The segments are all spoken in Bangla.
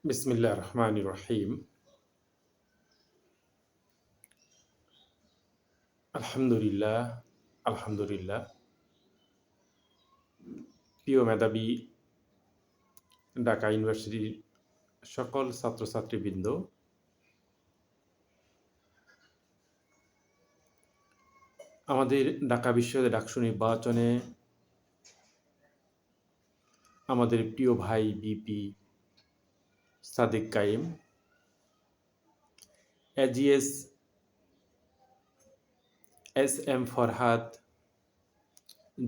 বিসমিল্লাহ রহমান রহিম। আলহামদুলিল্লাহ আলহামদুলিল্লাহ। প্রিয় মেধাবী ঢাকা ইউনিভার্সিটির সকল ছাত্রছাত্রীবৃন্দ, আমাদের ঢাকা বিশ্ববিদ্যালয় ডাকসু নির্বাচনে আমাদের প্রিয় ভাই VP Sadik Kayem, AGS S M Farhad,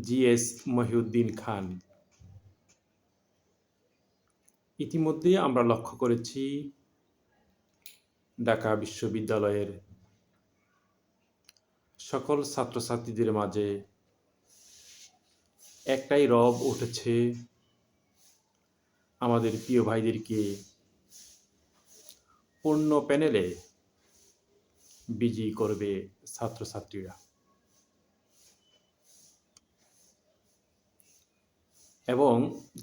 GS Mohiuddin Khan, ইতিমধ্যে আমরা লক্ষ্য করেছি ঢাকা বিশ্ববিদ্যালয়ের সকল ছাত্রছাত্রীদের মাঝে একটাই রব উঠেছে, আমাদের প্রিয় ভাইদেরকে পূর্ণ প্যানেলে বিজয়ী করবে ছাত্রছাত্রীরা। এবং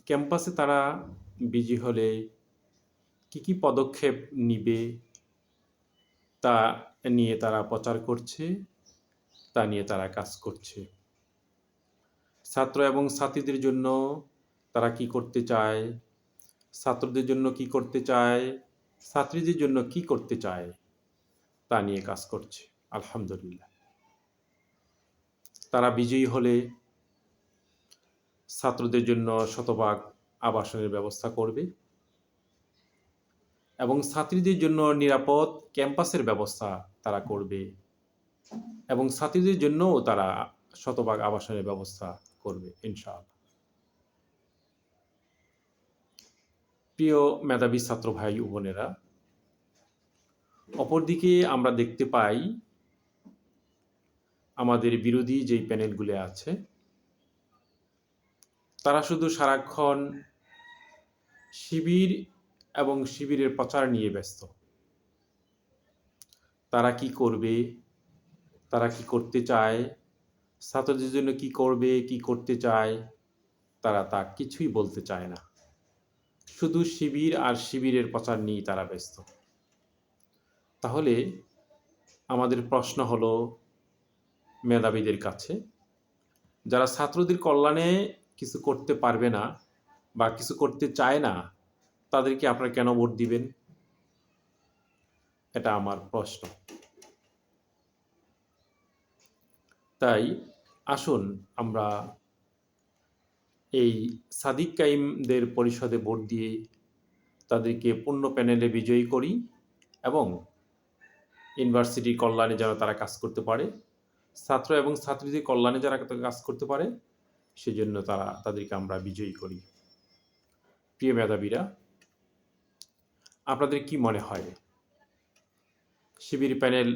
ক্যাম্পাসে তারা বিজয়ী হলে কি পদক্ষেপ নিবে তা নিয়ে তারা প্রচার করছে, তা নিয়ে তারা কাজ করছে। ছাত্র এবং ছাত্রীদের জন্য তারা কি করতে চায়, ছাত্রদের জন্য কি করতে চায়, ছাত্রীদের জন্য কি করতে চায়, তা নিয়ে কাজ করছে। আলহামদুলিল্লাহ। তারা বিজয়ী হলে ছাত্রদের জন্য শতভাগ আবাসনের ব্যবস্থা করবে এবং ছাত্রীদের জন্য নিরাপদ ক্যাম্পাসের ব্যবস্থা তারা করবে এবং ছাত্রীদের জন্যও তারা শতভাগ আবাসনের ব্যবস্থা করবে ইনশাআল্লাহ। প্রিয় মেধাবী ছাত্র ভাই ও বোনেরা, অপরদিকে আমরা দেখতে পাই আমাদের বিরোধী যেই প্যানেলগুলো আছে তারা শুধু সারাক্ষণ শিবির এবং শিবিরের প্রচার নিয়ে ব্যস্ত। তারা কি করবে, তারা কি করতে চায়, ছাত্রদের জন্য কি করবে, কি করতে চায়, তারা তা কিছুই বলতে চায় না। শুধু শিবির আর শিবিরের প্রচার নিয়ে তারা ব্যস্ত। তাহলে আমাদের প্রশ্ন হলো মেধাবীদের কাছে, যারা ছাত্রদের কল্যাণে কিছু করতে পারবে না বা কিছু করতে চায় না, তাদেরকে আপনারা কেন ভোট দিবেন? এটা আমার প্রশ্ন। তাই আসুন আমরা এই সাদিক কাইমদের পরিষদে ভোট দিয়ে তাদেরকে পূর্ণ প্যানেলে বিজয়ী করি এবং ইউনিভার্সিটির কল্যাণে যারা তারা কাজ করতে পারে, ছাত্র এবং ছাত্রীদের কল্যাণে যারা কাজ করতে পারে, সেজন্য তাদেরকে আমরা বিজয়ী করি। প্রিয় মেধাবীরা, আপনাদের কি মনে হয় শিবির প্যানেল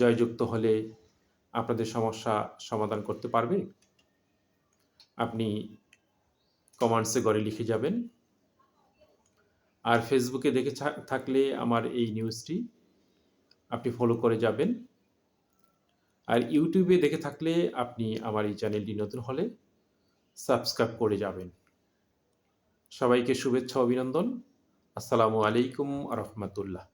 জয়যুক্ত হলে আপনাদের সমস্যা সমাধান করতে পারবে? আপনি কমেন্টসে ঘরে লিখে যাবেন। আর ফেসবুকে দেখে থাকলে আমার এই নিউজটি আপনি ফলো করে যাবেন। আর ইউটিউবে দেখে থাকলে আপনি আমার এই চ্যানেলটি নতুন হলে সাবস্ক্রাইব করে যাবেন। সবাইকে শুভেচ্ছা অভিনন্দন। আসসালামু আলাইকুম আ রহমতুল্লাহ।